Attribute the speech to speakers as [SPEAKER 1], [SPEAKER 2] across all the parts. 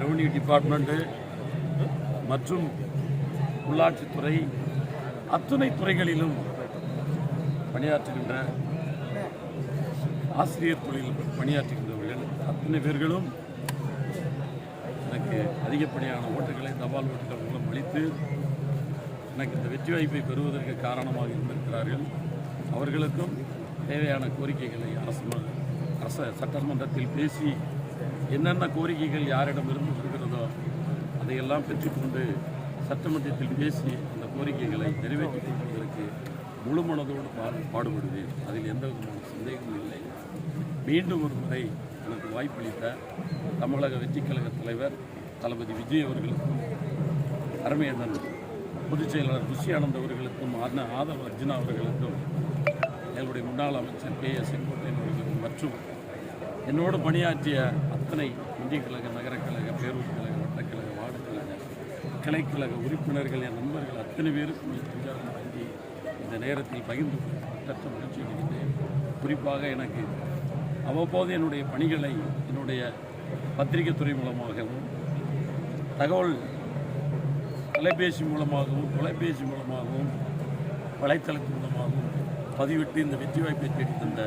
[SPEAKER 1] Revenue department மற்றும் உள்ளாட்சித்துறை அத்துணை துறைகளிலும் பணியாற்றுகின்ற ஆசிரியர் தொழில் பணியாற்றுகின்றவர்கள் அத்தனை பேர்களும் எனக்கு அதிகப்படியான ஓட்டுகளை தபால் ஓட்டுகள் மூலம் அளித்து எனக்கு இந்த வெற்றி வாய்ப்பை பெறுவதற்கு காரணமாக இருந்திருக்கிறார்கள். அவர்களுக்கும் தேவையான கோரிக்கைகளை அரச சட்டமன்றத்தில் பேசி என்னென்ன கோரிக்கைகள் யாரிடமிருந்து வருகிறதோ அதையெல்லாம் பெற்றுக்கொண்டு சட்டமன்றத்தில் பேசி அந்த கோரிக்கைகளை நிறைவேற்றிக் கொள்வதற்கு முழு மனதோடு பாடுபடுவேன். அதில் எந்த விதமான சந்தேகமும் இல்லை. மீண்டும் ஒரு முறை எனக்கு வாய்ப்பளித்த தமிழக வெற்றிக் கழக தலைவர் தளபதி விஜய் அவர்களுக்கும் அருமையண்ணன் பொதுச் செயலாளர் ருஷி ஆனந்த் அவர்களுக்கும் ஆதவ் அர்ஜுனா அவர்களுக்கும் எங்களுடைய முன்னாள் அமைச்சர் கே எஸ் செங்கோட்டையன் அவர்களுக்கும் மற்றும் என்னோடு பணியாற்றிய அத்தனை இந்திய கழக நகரக்கழக பேரூர் கழக வட்டக்கழக வார்டு கழக கிளைக்கழக உறுப்பினர்கள் என் நண்பர்கள் அத்தனை பேருக்கும் நெஞ்சார்ந்த நன்றி இந்த நேரத்தில் பகிர்ந்து கற்ற முயற்சி எடுக்கின்றேன். குறிப்பாக எனக்கு அவ்வப்போது என்னுடைய பணிகளை என்னுடைய பத்திரிகை துறை மூலமாகவும் தகவல் தொலைபேசி மூலமாகவும் வலைத்தளத்தின் மூலமாகவும் பதிவிட்டு இந்த வெற்றி வாய்ப்பை தேடி தந்த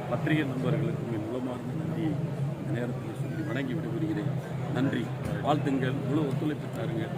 [SPEAKER 1] பத்திரிகை நண்பர்களுக்கும் என் மூலமாக நன்றியை இந்த நேரத்தில் சொல்லி வணங்கி விடைபெறுகிறேன். நன்றி, வாழ்த்துங்கள், முழு ஒத்துழைப்பு தாருங்கள்.